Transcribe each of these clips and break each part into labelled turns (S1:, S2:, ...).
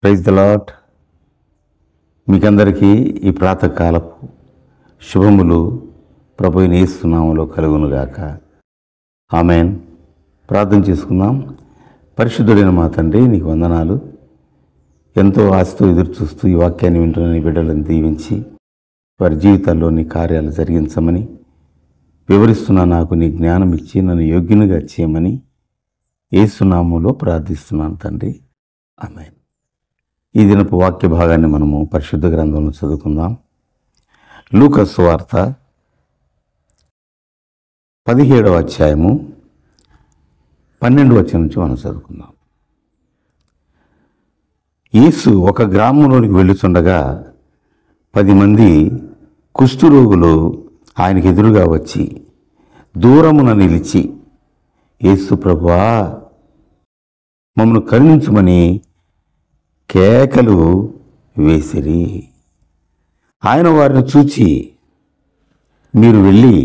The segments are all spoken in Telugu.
S1: Praise the lord. మీకందరికీ ఈ ప్రాతకాలపు శుభములు ప్రభు యేసు నామములో కలుగునుగాక. ఆమేన్. ప్రార్థన చేసుకుందాం. పరిశుద్ధుడైన మా తండ్రి, నీకు వందనాలు. ఎంతో ఆశతో ఎదురు చూస్తూ ఈ వాక్యాన్ని వింటున్న నీ బిడ్డలను దీవించి వారి జీవితాల్లో నీ కార్యాలు జరిగించమని, వివరిస్తున్న నాకు నీ జ్ఞానం ఇచ్చి నన్ను యోగ్యునిగా చేయమని యేసు నామములో ప్రార్థిస్తున్నాను తండ్రి. ఆమేన్. ఈ దినపు వాక్య భాగాన్ని మనము పరిశుద్ధ గ్రంథంలో చదువుకుందాం. లూకా సువార్త 17వ అధ్యాయము 12వ వచనం నుంచి మనం చదువుకుందాం. యేసు ఒక గ్రామంలోనికి వెళ్ళుచుండగా 10 మంది కుష్ఠరోగులు ఆయనకు ఎదురుగా వచ్చి దూరమున నిలిచి, యేసు ప్రభువా, మమ్మను కరుణించమని కేకలు వేసిరి. ఆయన వారిని చూచి, మీరు వెళ్ళి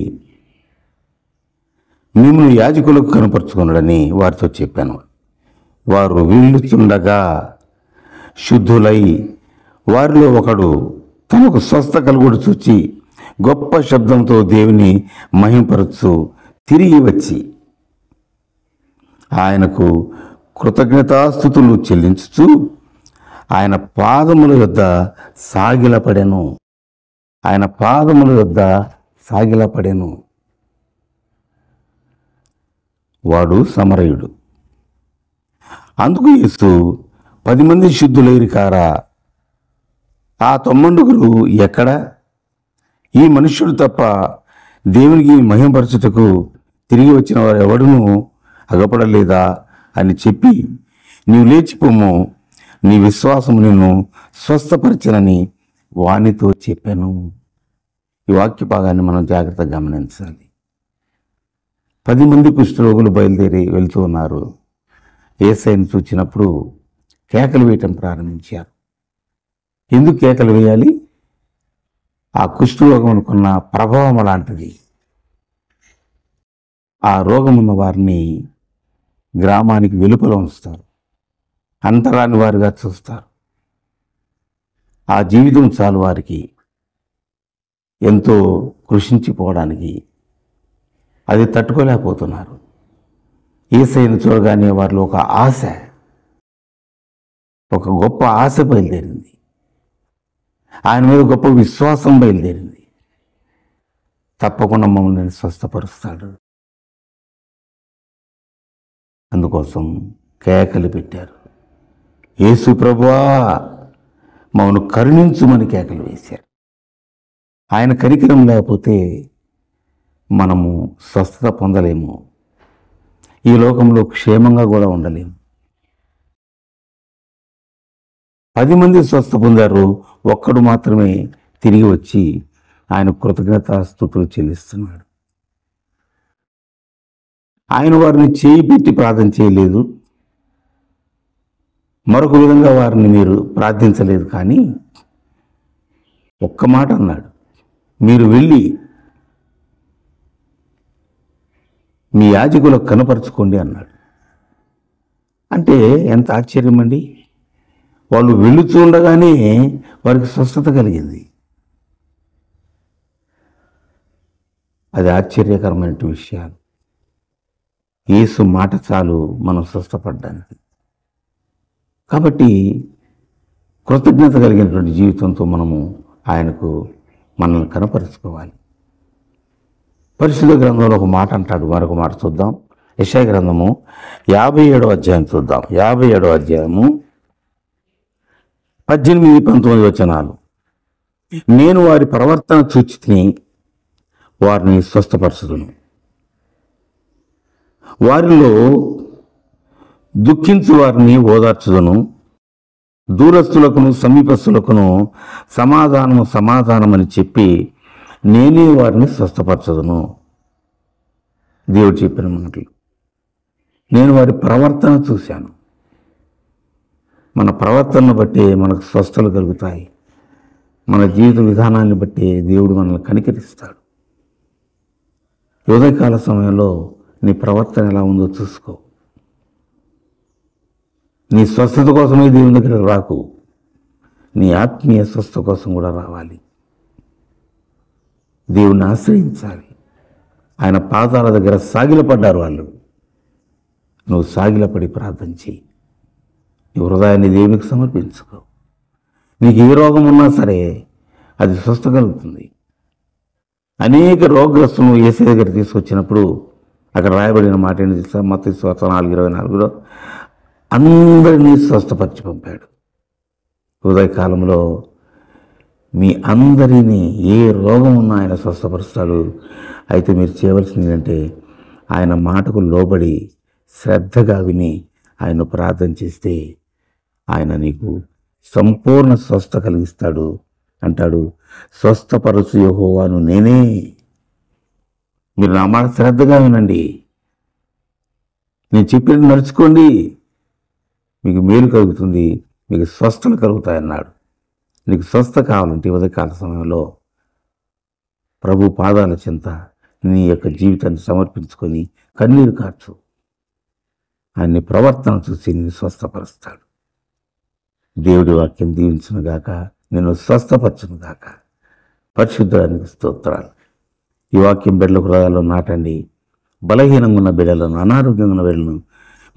S1: మిమ్మల్ని యాజకులకు కనపరుచుకున్నాడని వారితో చెప్పాను. వారు వెళ్ళుచుండగా శుద్ధులై వారిలో ఒకడు తనకు స్వస్థ కలుగుడు చూచి గొప్ప శబ్దంతో దేవుని మహింపరచు తిరిగి వచ్చి ఆయనకు కృతజ్ఞతాస్తుతులు చెల్లించుచు ఆయన పాదముల యొద్ద సాగిలపడెను. వాడు సమరయుడు. అందుకు యేసు, 10 మంది శుద్ధులైరి కారా? ఆ 90 ఎక్కడ? ఈ మనుష్యుడు తప్ప దేవునికి మహిమపరచుటకు తిరిగి వచ్చిన వారు ఎవడునూ అగపడలేదా అని చెప్పి, నీవు లేచిపోము, నీ విశ్వాసము నిన్ను స్వస్థపరిచనని వానితో చెప్పాను. ఈ వాక్య భాగాన్ని మనం జాగ్రత్తగా గమనించాలి. 10 మంది కుష్ఠరోగులు బయలుదేరి వెళ్తూ ఉన్నారు. యేసయ్యను చూచినప్పుడు కేకలు వేయటం ప్రారంభించారు. ఎందుకు కేకలు వేయాలి? ఆ కుష్ఠరోగం అనుకున్న ప్రభావం అలాంటిది. ఆ రోగం ఉన్న వారిని గ్రామానికి వెలుపల ఉంచుతారు, అంతరాని వారిగా చూస్తారు. ఆ జీవితం చాలు వారికి ఎంతో కృషించిపోవడానికి. అది తట్టుకోలేకపోతున్నారు. యేసయ్యను చూడగానే వారిలో ఒక ఆశ, ఒక గొప్ప ఆశ బయలుదేరింది. ఆయన మీద గొప్ప విశ్వాసం బయలుదేరింది. తప్పకుండా మమ్మల్ని స్వస్థపరుస్తాడు. అందుకోసం కేకలు పెట్టారు. యేసు ప్రభువా, మమ్మను కరుణించుమని కేకలు వేశారు. ఆయన కనికరం లేకపోతే మనము స్వస్థత పొందలేము. ఈ లోకంలో క్షేమంగా కూడా ఉండలేము. 10 మంది స్వస్థ పొందారు. ఒక్కడు మాత్రమే తిరిగి వచ్చి ఆయన కృతజ్ఞతాస్తుతులు చెల్లిస్తున్నాడు. ఆయన వారిని చేయి పెట్టి ప్రార్థన చేయలేదు, మరొక విధంగా వారిని మీరు ప్రార్థించలేదు. కానీ ఒక్క మాట అన్నాడు, మీరు వెళ్ళి మీ యాజకులకు కనపరుచుకోండి అన్నాడు. అంటే ఎంత ఆశ్చర్యం అండి! వాళ్ళు వెళుతూ ఉండగానే వారికి స్వస్థత కలిగింది. అది ఆశ్చర్యకరమైన విషయాలు. యేసు మాట చాలు మనం స్వస్థపడడానికి. కాబట్టి కృతజ్ఞత కలిగినటువంటి జీవితంతో మనము ఆయనకు మనల్ని కనపరుచుకోవాలి. పరిశుద్ధ గ్రంథంలో ఒక మాట అంటాడు, మరొక మాట చూద్దాం. యెషయా గ్రంథము 57వ అధ్యాయం చూద్దాం. 57వ అధ్యాయము 18-19 వచనాలు. నేను వారి ప్రవర్తన చూచి తిని వారిని స్వస్థపరచుదును. వారిలో దుఃఖించు వారిని ఓదార్చుదును. దూరస్తులకును సమీపస్తులకును సమాధానమని చెప్పి నేనే వారిని స్వస్థపరచదును. దేవుడు చెప్పిన మాటలు. నేను వారి ప్రవర్తన చూశాను. మన ప్రవర్తనను బట్టి మనకు స్వస్థలు కలుగుతాయి. మన జీవిత విధానాన్ని బట్టి దేవుడు మనల్ని కనికరిస్తాడు. ఉదయకాల సమయంలో నీ ప్రవర్తన ఎలా ఉందో చూసుకో. నీ స్వస్థత కోసమే దేవుని దగ్గర రాకు, నీ ఆత్మీయ స్వస్థత కోసం కూడా రావాలి. దేవుణ్ణి ఆశ్రయించాలి. ఆయన పాదాల దగ్గర సాగిలపడ్డారు వాళ్ళు. నువ్వు సాగిలపడి ప్రార్థన చేయి. నీ హృదయాన్ని దేవునికి సమర్పించుకో. నీకు ఏ రోగం ఉన్నా సరే అది స్వస్థ కలుగుతుంది. అనేక రోగగ్రస్తులను యేసు దగ్గర తీసుకొచ్చినప్పుడు అక్కడ రాయబడిన మాట ఏంటి తెలుసా? మత్తయి సువార్త 4:24లో అందరినీ స్వస్థపరిచి పంపాడు. ఉదయకాలంలో మీ అందరినీ ఏ రోగం ఉన్నా ఆయన స్వస్థపరుస్తాడు. అయితే మీరు చేయవలసింది ఏంటంటే ఆయన మాటకు లోబడి శ్రద్ధగా విని ఆయన ప్రార్థన చేస్తే ఆయన నీకు సంపూర్ణ స్వస్థ కలిగిస్తాడు. అంటాడు, స్వస్థపరచు యెహోవాను నేనే. మీరు నా మాట శ్రద్ధగా వినండి, నేను చెప్పినట్టు నడుచుకోండి, మీకు మేలు కలుగుతుంది, మీకు స్వస్థలు కలుగుతాయన్నాడు. నీకు స్వస్థ కావాలంటే ఉదయకాల సమయంలో ప్రభు పాదాల చెంత నీ యొక్క జీవితాన్ని సమర్పించుకొని కన్నీరు కార్చు. ఆయన్ని ప్రవర్తన చూసి నిన్ను స్వస్థపరుస్తాడు. దేవుడి వాక్యం దీవించునుగాక, నిన్ను స్వస్థపరచునుగాక. పరిశుద్ధుడానికి స్తోత్రాలు. ఈ వాక్యం బిడ్డల హృదయాల్లో నాటండి. బలహీనంగా ఉన్న బిడ్డలను, అనారోగ్యంగా ఉన్న బిడ్డలను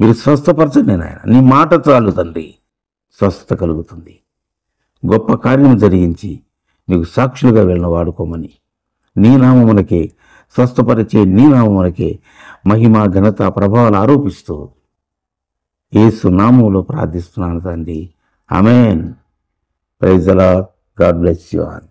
S1: మీరు స్వస్థపరచండి. నాయన నీ మాట చాలు తండ్రి, స్వస్థత కలుగుతుంది. గొప్ప కార్యం జరిగించి నీకు సాక్షులుగా వెళ్ళిన వాడుకోమని, నీ నామమునకే స్వస్థపరిచే నీ నామమునకే మహిమ, ఘనత, ప్రభావాలు ఆరోపిస్తూ యేసు నామములో ప్రార్థిస్తున్నాను తండ్రి. ఆమేన్. Praise the Lord. God bless you all.